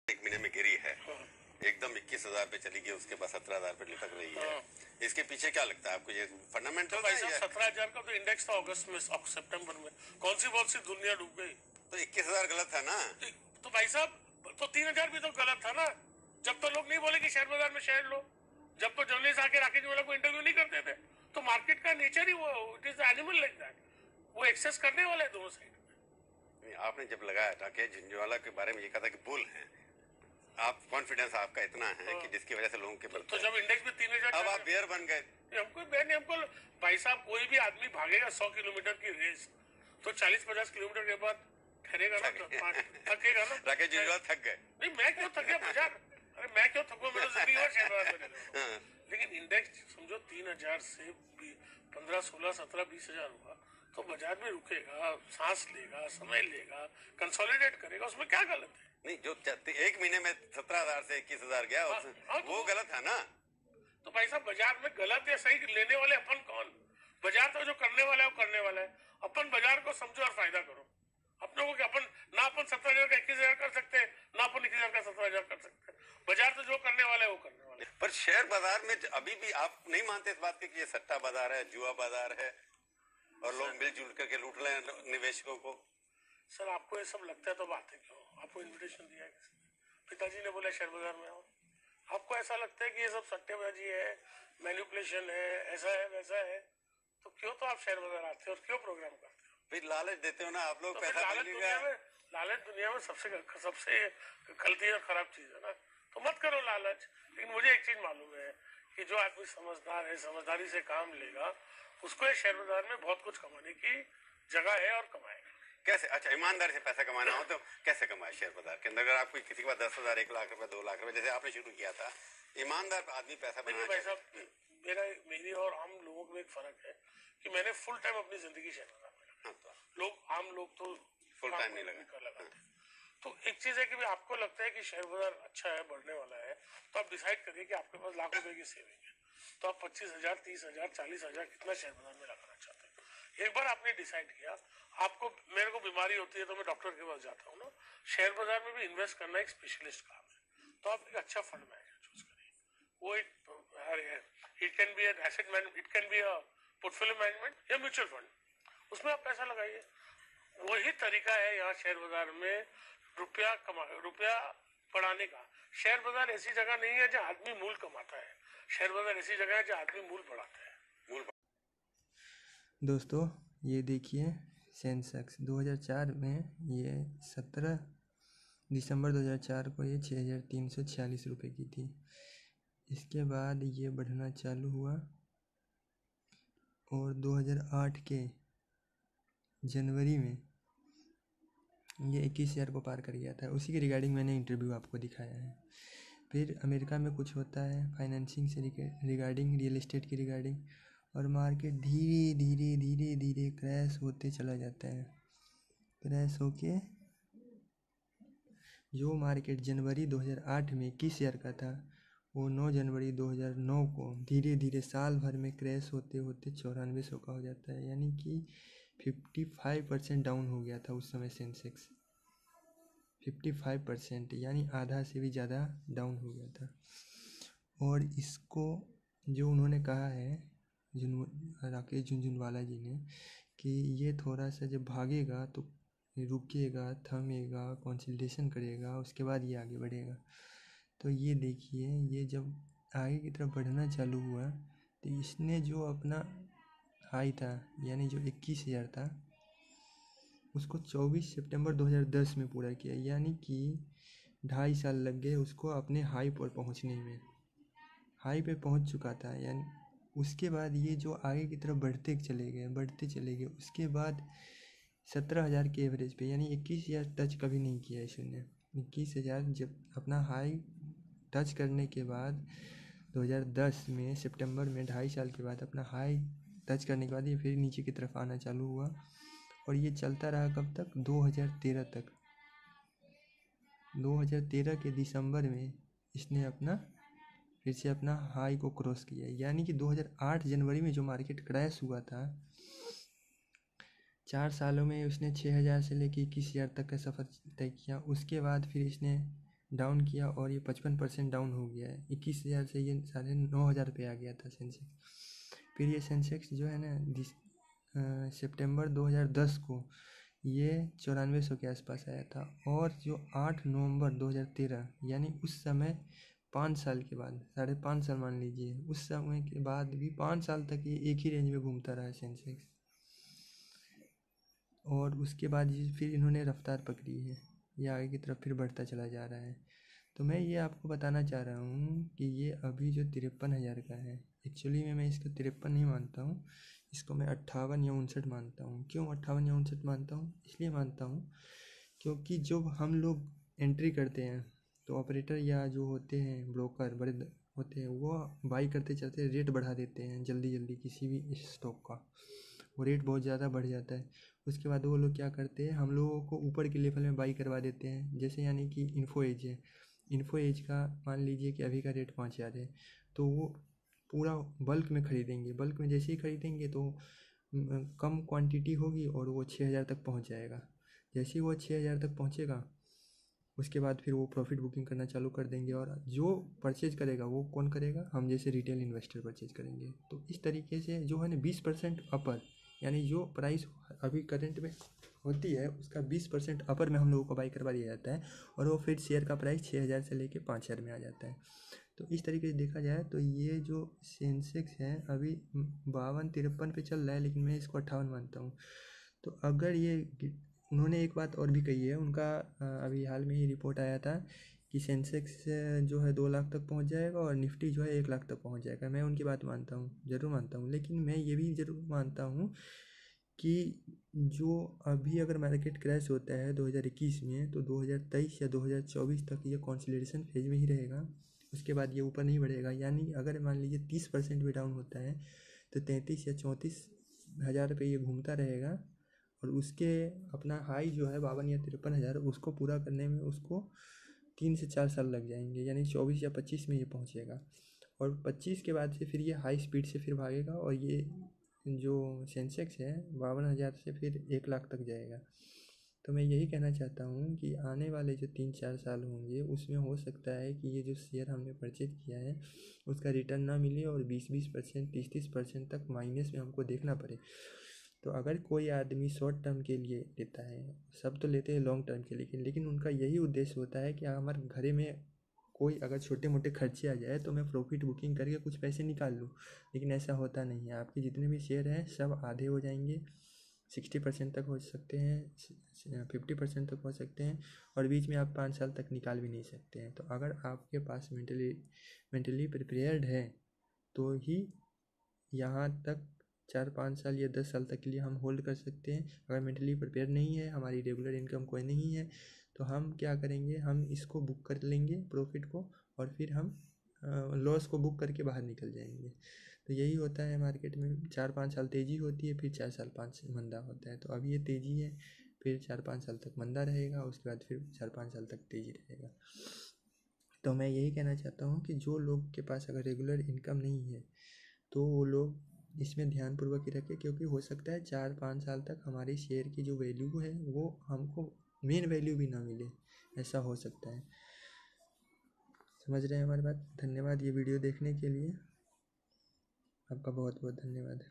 एक महीने में गिरी है, एकदम 21,000 पे चली गई, उसके बाद 17,000 पे लटक रही है। इसके पीछे क्या लगता है आपको, ये फंडामेंटल? तो भाई साहब 17,000 का तो इंडेक्स था अगस्त में, सितंबर में। कौन सी बहुत सी दुनिया डूब गई। तो 21,000 गलत था ना? तो भाई साहब तो 3,000 भी तो गलत था ना। जब तो लोग नहीं बोले कि शेयर बाजार में शेयर लो, जब तो जर्नलिस्ट आके राकेश वाला को इंटरव्यू नहीं करते थे, तो मार्केट का नेचर ही वो, it is animal like that, वो एक्सेस करने वाला है दोनों साइड में। आपने जब लगाया राकेश झुंझुनवाला के बारे में ये कहा था कि बुल है, आप कॉन्फिडेंस आपका इतना है कि जिसकी वजह से लोगों के तो जब इंडेक्स में 3,000, अब आप बेयर बन गए। हमको बैन हमको भाई साहब, कोई भी आदमी भागेगा 100 किलोमीटर की रेस, तो 40-50 किलोमीटर के बाद ठहरेगा ना, थकेगा ना। राकेश झुंझुनवाला थक गए? नहीं, मैं क्यों थक गया बाजार, अरे मैं क्यों थकूं, मेरा जिंदगी भर शेयर बाजार में। लेकिन इंडेक्स समझो 3,000 से 15, 16, 17, 20,000 हुआ, तो बाजार में रुकेगा, सांस लेगा, समय लेगा, कंसोलिडेट करेगा, उसमें क्या गलत है? नहीं, जो एक महीने में 17,000 से 21,000 गया, वो गलत है ना? तो भाई साहब बाजार में गलत या सही लेने वाले अपन कौन? बाजार तो जो करने वाला है वो करने वाला है। अपन बाजार को समझो और फायदा करो अपनों को, कि अपन ना अपन 17,000 का 21,000 कर सकते हैं, ना अपन 21,000 का 17,000 कर सकते हैं। बाजार तो जो करने वाला है वो करने वाला है। पर शेयर बाजार में अभी भी आप नहीं मानते इस बात की कि ये सट्टा बाजार है, जुआ बाजार है, और लोग मिलजुल करके लूट रहे हैं निवेशकों को? सर आपको ये सब लगता है तो बात है क्यों? आपको इन्विटेशन दिया है किसी ने? पिताजी ने बोला शेयर बाजार में आओ। आपको ऐसा लगता है कि ये सब सट्टेबाजी है, मैनिपुलेशन है, ऐसा है वैसा है, तो क्यों तो आप शेयर बाजार आते हो और क्यों प्रोग्राम करते हो? फिर लालच देते हो ना आप लोग, तो पैसा लालच दुनिया में सबसे गलती और खराब चीज है ना, तो मत करो लालच। लेकिन मुझे एक चीज मालूम है कि जो आदमी समझदार है, समझदारी से काम लेगा, उसको ये शेयर बाजार में बहुत कुछ कमाने की जगह है और कमाएगा। कैसे? अच्छा, ईमानदारी से पैसा कमाना हो तो कैसे कमाए शेयर बाजार के अंदर? अगर आपको किसी के पास 10,000, 1,00,000 रुपए, 2,00,000 रुपए, जैसे आपने शुरू किया था, ईमानदार आदमी पैसा बनाना। भाई साहब मेरी और आम लोगों में एक फर्क है कि मैंने फुल टाइम अपनी जिंदगी शेयर बाजार में लगाई। आम लोग तो फुल टाइम नहीं लगाते। तो एक चीज है कि आपको लगता है कि शेयर बाजार अच्छा है, बढ़ने वाला है, तो आप डिसाइड करिए कि आपके पास लाख रुपए की सेविंग है, तो आप 25,000, 30,000, 40,000 कितना शेयर बाजार में लगाना चाहते हैं। एक बार आपने डिसाइड किया, आपको, मेरे को बीमारी होती है तो मैं डॉक्टर के पास जाता हूँ ना, शेयर बाजार में भी इन्वेस्ट करना एक स्पेशलिस्ट काम है, तो आप एक अच्छा फंड मैनेजर चूज करिए। वो एक it can be an asset management, it can be a portfolio management या म्यूचुअल फंड, उसमें आप पैसा लगाइए। वही तरीका है यहाँ शेयर बाजार में रुपया बढ़ाने का। शेयर बाजार ऐसी जगह नहीं है जहाँ आदमी मूल कमाता है, शेयर बाजार ऐसी जगह है जहाँ आदमी मूल बढ़ाता है। दोस्तों ये देखिए, सेंसेक्स 2004 में ये 17 दिसंबर 2004 को ये 6,346 रुपये की थी। इसके बाद ये बढ़ना चालू हुआ और 2008 के जनवरी में ये 21,000 को पार कर गया था। उसी के रिगार्डिंग मैंने इंटरव्यू आपको दिखाया है। फिर अमेरिका में कुछ होता है फाइनेंसिंग से रिगार्डिंग, रियल एस्टेट की रिगार्डिंग, और मार्केट धीरे धीरे धीरे धीरे क्रैश होते चला जाता है। क्रैश होके जो मार्केट जनवरी 2008 में 21,000 का था, वो 9 जनवरी 2009 को धीरे धीरे साल भर में क्रैश होते होते 9400 का हो जाता है। यानी कि 55% डाउन हो गया था उस समय सेंसेक्स। 55%, यानी आधा से भी ज़्यादा डाउन हो गया था। और इसको जो उन्होंने कहा है राकेश झुनझुनवाला जी ने, कि ये थोड़ा सा जब भागेगा तो रुकेगा, थमेगा, कंसल्टेशन करेगा, उसके बाद ये आगे बढ़ेगा। तो ये देखिए, ये जब आगे की तरफ बढ़ना चालू हुआ तो इसने जो अपना हाई था, यानी जो 21,000 था, उसको 24 सितंबर 2010 में पूरा किया। यानी कि 2.5 साल लग गए उसको अपने हाई पर पहुंचने में। हाई पे पहुंच चुका था, यानी उसके बाद ये जो आगे की तरफ बढ़ते चले गए। उसके बाद 17,000 के एवरेज पे, यानी 21,000 टच कभी नहीं किया इसने। 21,000 जब अपना हाई टच करने के बाद 2010 में सितंबर में 2.5 साल के बाद अपना हाई टच करने के बाद ये फिर नीचे की तरफ आना चालू हुआ, और ये चलता रहा कब तक? 2013 तक। 2013 के दिसंबर में इसने फिर से अपना हाई को क्रॉस किया। यानी कि 2008 जनवरी में जो मार्केट क्रैश हुआ था, 4 सालों में उसने 6,000 से लेकर 21,000 तक का सफ़र तय किया। उसके बाद फिर इसने डाउन किया और ये 55% डाउन हो गया है। 21,000 से ये 9,500 पे आ गया था सेंसेक्स। फिर ये सेंसेक्स जो है ना सितंबर 2010 को ये 9400 के आसपास आया था, और जो 8 नवंबर 2013 यानी उस समय 5 साल के बाद, 5.5 साल मान लीजिए, उस समय के बाद भी 5 साल तक ये एक ही रेंज में घूमता रहा सेंसेक्स। और उसके बाद ये फिर इन्होंने रफ्तार पकड़ी है, ये आगे की तरफ फिर बढ़ता चला जा रहा है। तो मैं ये आपको बताना चाह रहा हूँ कि ये अभी जो 53,000 का है, एक्चुअली में मैं इसको 53 नहीं मानता हूँ, इसको मैं 58 या 59 मानता हूँ। क्यों 58 या 59 मानता हूँ? इसलिए मानता हूँ क्योंकि जब हम लोग एंट्री करते हैं तो ऑपरेटर या जो होते हैं ब्रोकर बड़े होते हैं, वो बाई करते चलते रेट बढ़ा देते हैं जल्दी जल्दी किसी भी स्टॉक का, वो रेट बहुत ज़्यादा बढ़ जाता है। उसके बाद वो लोग क्या करते हैं, हम लोगों को ऊपर के लेवल में बाई करवा देते हैं। जैसे यानी कि इन्फो एज है, इन्फो एज का मान लीजिए कि अभी का रेट 5,000 है, तो वो पूरा बल्क में ख़रीदेंगे। बल्क में जैसे ही ख़रीदेंगे तो कम क्वांटिटी होगी और वो 6,000 तक पहुंच जाएगा। जैसे ही वो 6,000 तक पहुंचेगा उसके बाद फिर वो प्रॉफिट बुकिंग करना चालू कर देंगे। और जो परचेज करेगा वो कौन करेगा? हम जैसे रिटेल इन्वेस्टर परचेज करेंगे। तो इस तरीके से जो है ना 20% अपर, यानी जो प्राइस अभी करंट में होती है उसका 20% अपर में हम लोगों को बाई करवा दिया जाता है, और वो फिर शेयर का प्राइस 6,000 से लेके 5,000 में आ जाता है। तो इस तरीके से देखा जाए तो ये जो सेंसेक्स है अभी 52-53 पे चल रहा है, लेकिन मैं इसको 58 मानता हूँ। तो अगर ये उन्होंने एक बात और भी कही है, उनका अभी हाल में ही रिपोर्ट आया था कि सेंसेक्स जो है 2 लाख तक पहुंच जाएगा और निफ्टी जो है 1 लाख तक पहुंच जाएगा। मैं उनकी बात मानता हूँ, ज़रूर मानता हूँ, लेकिन मैं ये भी ज़रूर मानता हूँ कि जो अभी अगर मार्केट क्रैश होता है 2021 में, तो 2023 या 2024 तक ये कंसोलिडेशन फेज में ही रहेगा। उसके बाद ये ऊपर नहीं बढ़ेगा। यानी अगर मान लीजिए 30% भी डाउन होता है तो 33 या 34,000 पे ये घूमता रहेगा, और उसके अपना हाई जो है 52 या 53,000, उसको पूरा करने में उसको 3 से 4 साल लग जाएंगे। यानी 24 या 25 में ये पहुंचेगा, और 25 के बाद से फिर ये हाई स्पीड से फिर भागेगा, और ये जो सेंसेक्स है 52,000 से फिर 1 लाख तक जाएगा। तो मैं यही कहना चाहता हूँ कि आने वाले जो 3-4 साल होंगे उसमें हो सकता है कि ये जो शेयर हमने परचेज किया है उसका रिटर्न ना मिले, और 20% 30% तक माइनस में हमको देखना पड़े। तो अगर कोई आदमी शॉर्ट टर्म के लिए लेता है, सब तो लेते हैं लॉन्ग टर्म के लिए, लेकिन उनका यही उद्देश्य होता है कि हमारे घरे में कोई अगर छोटे मोटे खर्चे आ जाए तो मैं प्रॉफिट बुकिंग करके कुछ पैसे निकाल लूँ। लेकिन ऐसा होता नहीं है। आपके जितने भी शेयर हैं सब आधे हो जाएंगे, 60% तक हो सकते हैं, 50% तक हो सकते हैं, और बीच में आप 5 साल तक निकाल भी नहीं सकते हैं। तो अगर आपके पास मेंटली प्रिपेयर्ड है तो ही यहाँ तक 4-5 साल या 10 साल तक के लिए हम होल्ड कर सकते हैं। अगर मेंटली प्रिपेयर नहीं है, हमारी रेगुलर इनकम कोई नहीं है, तो हम क्या करेंगे, हम इसको बुक कर लेंगे प्रॉफिट को, और फिर हम लॉस को बुक करके बाहर निकल जाएंगे। तो यही होता है मार्केट में। 4-5 साल तेज़ी होती है, फिर 4 साल 5 मंदा होता है। तो अभी ये तेज़ी है, फिर 4-5 साल तक मंदा रहेगा, उसके बाद फिर 4-5 साल तक तेज़ी रहेगा। तो मैं यही कहना चाहता हूँ कि जो लोग के पास अगर रेगुलर इनकम नहीं है तो वो लोग इसमें ध्यानपूर्वक ही रखें, क्योंकि हो सकता है 4-5 साल तक हमारे शेयर की जो वैल्यू है वो हमको मेन वैल्यू भी ना मिले, ऐसा हो सकता है। समझ रहे हैं हमारी बात? धन्यवाद ये वीडियो देखने के लिए, आपका बहुत बहुत धन्यवाद।